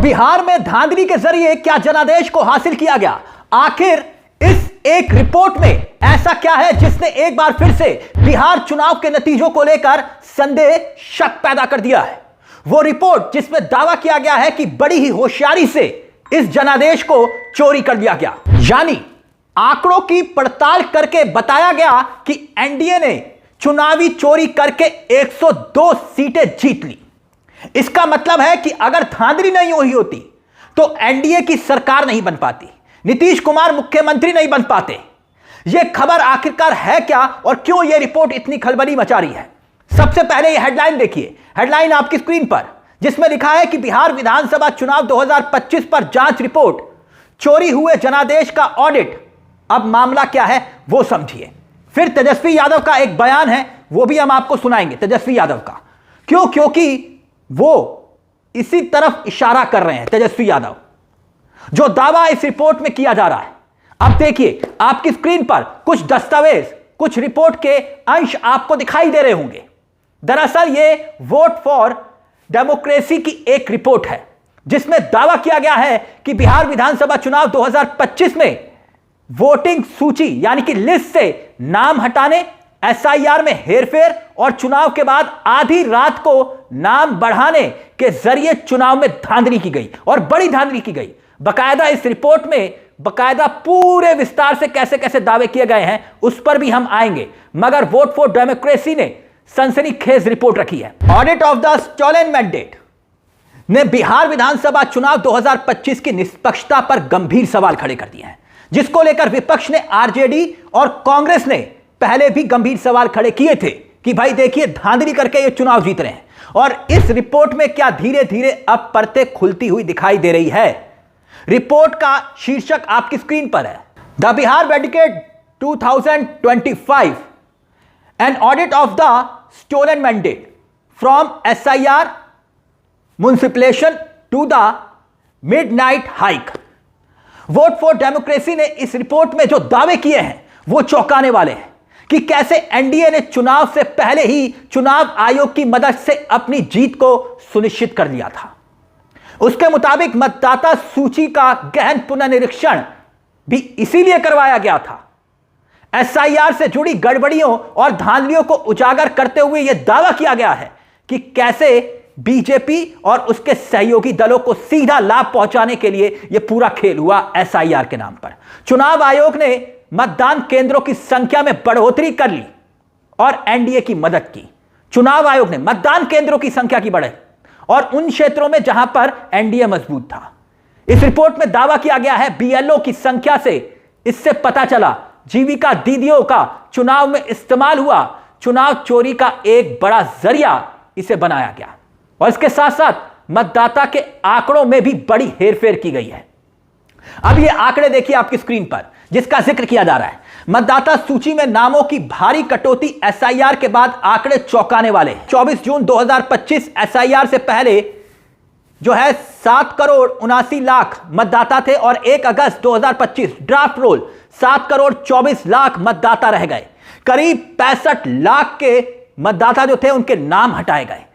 बिहार में धांधली के जरिए क्या जनादेश को हासिल किया गया? आखिर इस एक रिपोर्ट में ऐसा क्या है जिसने एक बार फिर से बिहार चुनाव के नतीजों को लेकर संदेह, शक पैदा कर दिया है? वो रिपोर्ट जिसमें दावा किया गया है कि बड़ी ही होशियारी से इस जनादेश को चोरी कर लिया गया, यानी आंकड़ों की पड़ताल करके बताया गया कि एनडीए ने चुनावी चोरी करके 102 सीटें जीत ली। इसका मतलब है कि अगर धांधली नहीं हुई होती तो एनडीए की सरकार नहीं बन पाती, नीतीश कुमार मुख्यमंत्री नहीं बन पाते। यह खबर आखिरकार है क्या और क्यों यह रिपोर्ट इतनी खलबली मचा रही है? सबसे पहले यह हेडलाइन देखिए, हेडलाइन आपकी स्क्रीन पर, जिसमें लिखा है कि बिहार विधानसभा चुनाव 2025 पर जांच रिपोर्ट, चोरी हुए जनादेश का ऑडिट। अब मामला क्या है वो समझिए। फिर तेजस्वी यादव का एक बयान है, वो भी हम आपको सुनाएंगे, तेजस्वी यादव का। क्यों? क्योंकि वो इसी तरफ इशारा कर रहे हैं, तेजस्वी यादव, जो दावा इस रिपोर्ट में किया जा रहा है। अब देखिए आपकी स्क्रीन पर कुछ दस्तावेज, कुछ रिपोर्ट के अंश आपको दिखाई दे रहे होंगे। दरअसल ये वोट फॉर डेमोक्रेसी की एक रिपोर्ट है जिसमें दावा किया गया है कि बिहार विधानसभा चुनाव 2025 में वोटिंग सूची यानी कि लिस्ट से नाम हटाने, एसआईआर में हेरफेर और चुनाव के बाद आधी रात को नाम बढ़ाने के जरिए चुनाव में धांधली की गई, और बड़ी धांधली की गई। बकायदा इस रिपोर्ट में बकायदा पूरे विस्तार से कैसे कैसे दावे किए गए हैं उस पर भी हम आएंगे, मगर वोट फॉर डेमोक्रेसी ने सनसनीखेज रिपोर्ट रखी है। Audit of the stolen mandate ने बिहार विधानसभा चुनाव 2025 की निष्पक्षता पर गंभीर सवाल खड़े कर दिए हैं, जिसको लेकर विपक्ष ने, आरजेडी और कांग्रेस ने पहले भी गंभीर सवाल खड़े किए थे कि भाई देखिए धांधली करके ये चुनाव जीत रहे हैं। और इस रिपोर्ट में क्या धीरे धीरे अब परतें खुलती हुई दिखाई दे रही है। रिपोर्ट का शीर्षक आपकी स्क्रीन पर है, the Bihar mandate 2025 an audit of the stolen mandate from SIR municipalisation to the midnight hike. Vote for democracy ने इस रिपोर्ट में जो दावे किए हैं वो चौंकाने वाले हैं कि कैसे एनडीए ने चुनाव से पहले ही चुनाव आयोग की मदद से अपनी जीत को सुनिश्चित कर लिया था। उसके मुताबिक मतदाता सूची का गहन पुनर्निरीक्षण भी इसीलिए करवाया गया था। एसआईआर से जुड़ी गड़बड़ियों और धांधलियों को उजागर करते हुए यह दावा किया गया है कि कैसे बीजेपी और उसके सहयोगी दलों को सीधा लाभ पहुंचाने के लिए यह पूरा खेल हुआ एसआईआर के नाम पर। चुनाव आयोग ने मतदान केंद्रों की संख्या में बढ़ोतरी कर ली और एनडीए की मदद की। चुनाव आयोग ने मतदान केंद्रों की संख्या की बढ़ाई और उन क्षेत्रों में जहां पर एनडीए मजबूत था। इस रिपोर्ट में दावा किया गया है बीएलओ की संख्या से इससे पता चला जीविका दीदियों का चुनाव में इस्तेमाल हुआ। चुनाव चोरी का एक बड़ा जरिया इसे बनाया गया और इसके साथ साथ मतदाता के आंकड़ों में भी बड़ी हेरफेर की गई है। अब ये आंकड़े देखिए आपकी स्क्रीन पर, जिसका जिक्र किया जा रहा है। मतदाता सूची में नामों की भारी कटौती, एसआईआर के बाद आंकड़े चौंकाने वाले हैं। 24 जून 2025 एसआईआर से पहले जो है 7,79,00,000 मतदाता थे और 1 अगस्त 2025 ड्राफ्ट रोल 7,24,00,000 मतदाता रह गए। करीब 65 लाख के मतदाता जो थे उनके नाम हटाए गए।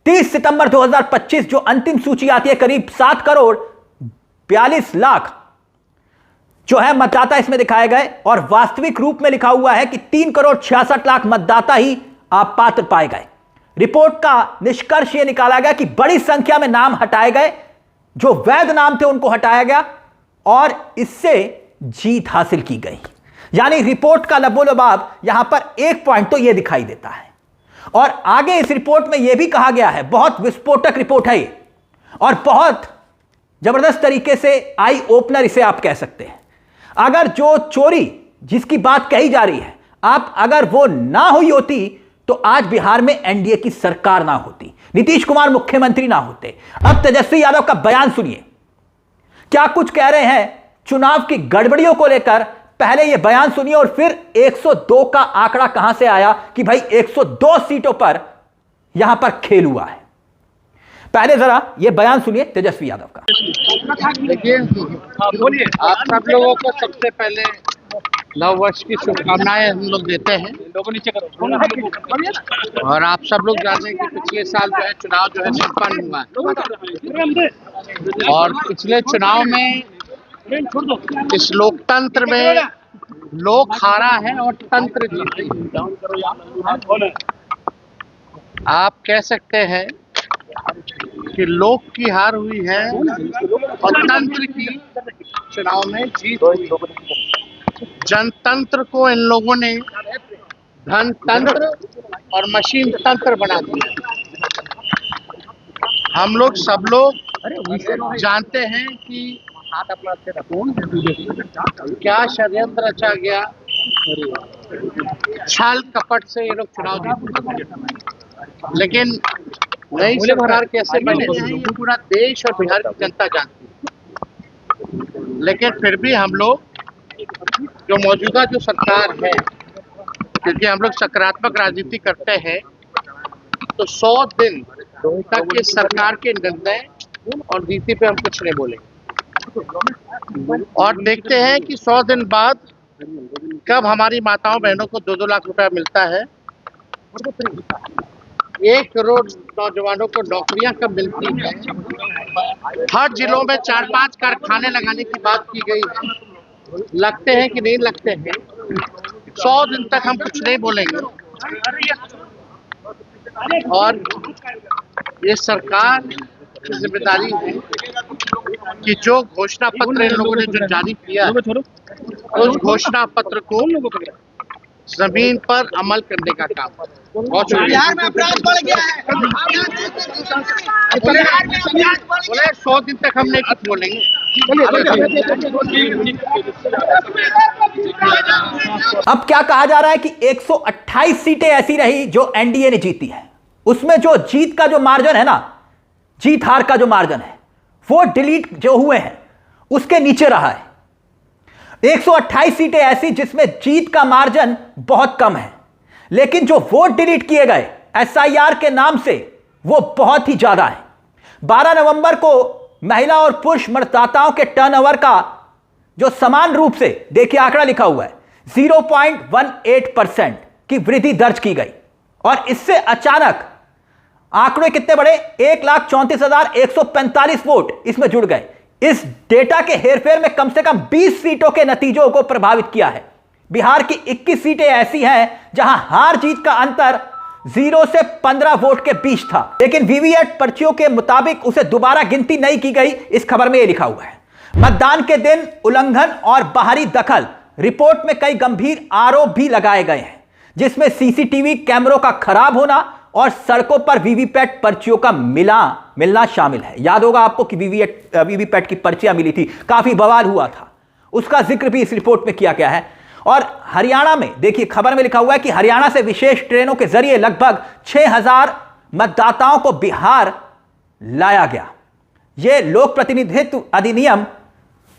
30 सितंबर 2025 जो अंतिम सूची आती है, करीब 7,42,00,000 जो है मतदाता इसमें दिखाए गए और वास्तविक रूप में लिखा हुआ है कि 3,66,00,000 मतदाता ही अपात्र पाए गए। रिपोर्ट का निष्कर्ष यह निकाला गया कि बड़ी संख्या में नाम हटाए गए, जो वैध नाम थे उनको हटाया गया और इससे जीत हासिल की गई। यानी रिपोर्ट का लबोलबाब यहां पर एक पॉइंट तो यह दिखाई देता है। और आगे इस रिपोर्ट में यह भी कहा गया है, बहुत विस्फोटक रिपोर्ट है और बहुत जबरदस्त तरीके से आई ओपनर इसे आप कह सकते हैं। अगर जो चोरी जिसकी बात कही जा रही है, आप अगर वो ना हुई होती तो आज बिहार में एनडीए की सरकार ना होती, नीतीश कुमार मुख्यमंत्री ना होते। अब तेजस्वी यादव का बयान सुनिए, क्या कुछ कह रहे हैं चुनाव की गड़बड़ियों को लेकर। पहले यह बयान सुनिए और फिर 102 का आंकड़ा कहां से आया कि भाई 102 सीटों पर यहां पर खेल हुआ है। पहले जरा यह बयान सुनिए तेजस्वी यादव का। देखिए, आप सब लोगों को सबसे पहले नव वर्ष की शुभकामनाएं हम लोग देते हैं। और आप सब लोग जानते हैं कि पिछले साल जो है चुनाव जो है संपन्न हुआ है और पिछले चुनाव में इस लोकतंत्र में लोक हारा है और तंत्र जीती है। आप कह सकते हैं कि लोक की हार हुई है और तंत्र की चुनाव में जीत हुई। जनतंत्र को इन लोगों ने धनतंत्र और मशीन तंत्र बना दिया। हम लोग सब लोग जानते हैं कि क्या षड्यंत्र रचा गया, छल कपट से ये लोग चुनाव जीते। लेकिन नई सरकार कैसे बने ये पूरा देश और बिहार की जनता जानती है। लेकिन फिर भी हम लोग जो मौजूदा जो सरकार है, क्योंकि हम लोग सकारात्मक राजनीति करते हैं, तो 100 दिन तक इस सरकार के निर्णय और नीति पे हम कुछ नहीं बोलेंगे और देखते हैं कि 100 दिन बाद कब हमारी माताओं बहनों को 2-2 लाख रुपया मिलता है, 1 करोड़ नौजवानों को नौकरियां कब मिलती है, हर जिलों में 4-5 कारखाने लगाने की बात की गई है। लगते हैं कि नहीं लगते हैं। 100 दिन तक हम कुछ नहीं बोलेंगे और ये सरकार की जिम्मेदारी है कि जो घोषणा पत्र इन लोगों ने जो जारी किया उस घोषणा पत्र को जमीन पर अमल करने का काम। बिहार में अपराध बढ़ गया है। बोले 100 दिन तक हम नहीं कुछ बोलेंगे। अब क्या कहा जा रहा है कि 128 सीटें ऐसी रही जो एनडीए ने जीती है, उसमें जो जीत का जो मार्जिन है ना, जीत हार का जो मार्जिन है, वो डिलीट जो हुए हैं उसके नीचे रहा है। 128 सीटें ऐसी जिसमें जीत का मार्जिन बहुत कम है, लेकिन जो वोट डिलीट किए गए एसआईआर के नाम से वो बहुत ही ज्यादा है। 12 नवंबर को महिला और पुरुष मतदाताओं के टर्नओवर का जो समान रूप से देखिए आंकड़ा लिखा हुआ है 0.18% की वृद्धि दर्ज की गई और इससे अचानक आंकड़े कितने बढ़े, 1,34,145 वोट इसमें जुड़ गए। इस डेटा के हेरफेर में कम से कम 20 सीटों के नतीजों को प्रभावित किया है। बिहार की 21 सीटें ऐसी हैं जहां हार जीत का अंतर 0 से 15 वोट के बीच था, लेकिन वीवीपैट पर्चियों के मुताबिक उसे दोबारा गिनती नहीं की गई। इस खबर में यह लिखा हुआ है, मतदान के दिन उल्लंघन और बाहरी दखल। रिपोर्ट में कई गंभीर आरोप भी लगाए गए हैं, जिसमें सीसीटीवी कैमरों का खराब होना और सड़कों पर वीवीपैट पर्चियों का मिलना शामिल है। याद होगा आपको कि वीवीपैट की पर्चियां मिली थी, काफी बवाल हुआ था, उसका जिक्र भी इस रिपोर्ट में किया गया है। और हरियाणा में देखिए खबर में लिखा हुआ है कि हरियाणा से विशेष ट्रेनों के जरिए लगभग 6000 मतदाताओं को बिहार लाया गया। यह लोक प्रतिनिधित्व अधिनियम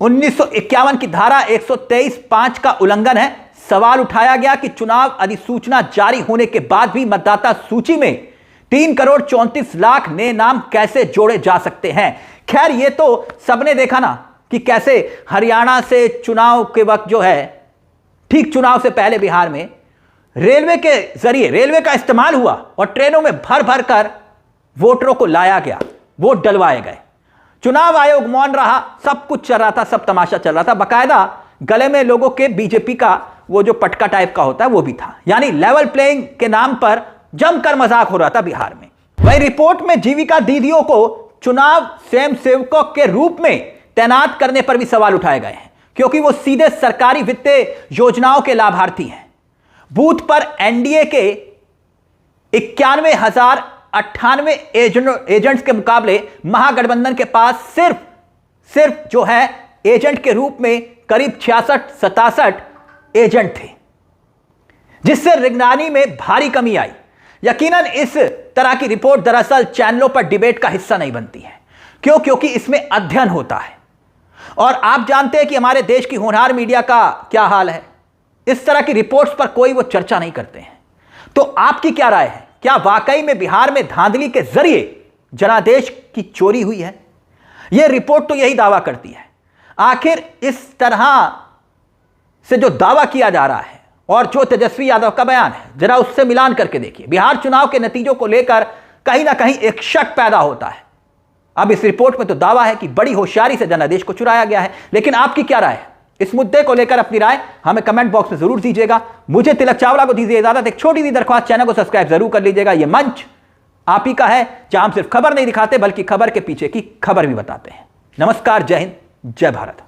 1951 की धारा 123(5) का उल्लंघन है। सवाल उठाया गया कि चुनाव अधिसूचना जारी होने के बाद भी मतदाता सूची में 3,34,00,000 नए नाम कैसे जोड़े जा सकते हैं। खैर ये तो सबने देखा ना कि कैसे हरियाणा से चुनाव के वक्त जो है, ठीक चुनाव से पहले बिहार में रेलवे के जरिए रेलवे का इस्तेमाल हुआ और ट्रेनों में भर भर कर वोटरों को लाया गया, वोट डलवाए गए। चुनाव आयोग मौन रहा, सब कुछ चल रहा था, सब तमाशा चल रहा था। बकायदा गले में लोगों के बीजेपी का वो जो पटका टाइप का होता है वो भी था, यानी लेवल प्लेइंग के नाम पर जमकर मजाक हो रहा था बिहार में। वही रिपोर्ट में जीविका दीदियों को चुनाव स्वयंसेवकों के रूप में तैनात करने पर भी सवाल उठाए गए हैं, क्योंकि वो सीधे सरकारी वित्तीय योजनाओं के लाभार्थी हैं। बूथ पर एनडीए के 91,098 एजेंट्स के मुकाबले महागठबंधन के पास सिर्फ जो है एजेंट के रूप में करीब 66-67 एजेंट थे, जिससे निगरानी में भारी कमी आई। यकीनन इस तरह की रिपोर्ट दरअसल चैनलों पर डिबेट का हिस्सा नहीं बनती है। क्यों? क्योंकि इसमें अध्ययन होता है और आप जानते हैं कि हमारे देश की होनहार मीडिया का क्या हाल है। इस तरह की रिपोर्ट्स पर कोई वो चर्चा नहीं करते हैं। तो आपकी क्या राय है? क्या वाकई में बिहार में धांधली के जरिए जनादेश की चोरी हुई है? यह रिपोर्ट तो यही दावा करती है। आखिर इस तरह से जो दावा किया जा रहा है और जो तेजस्वी यादव का बयान है, जरा उससे मिलान करके देखिए। बिहार चुनाव के नतीजों को लेकर कहीं ना कहीं एक शक पैदा होता है। अब इस रिपोर्ट में तो दावा है कि बड़ी होशियारी से जनादेश को चुराया गया है, लेकिन आपकी क्या राय है इस मुद्दे को लेकर? अपनी राय हमें कमेंट बॉक्स में जरूर दीजिएगा। मुझे तिलक चावला को दीजिए इजाजत। एक छोटी सी दरख्वास्त, चैनल को सब्सक्राइब जरूर कर लीजिएगा। यह मंच आप ही का है जहां हम सिर्फ खबर नहीं दिखाते बल्कि खबर के पीछे की खबर भी बताते हैं। नमस्कार, जय हिंद, जय भारत।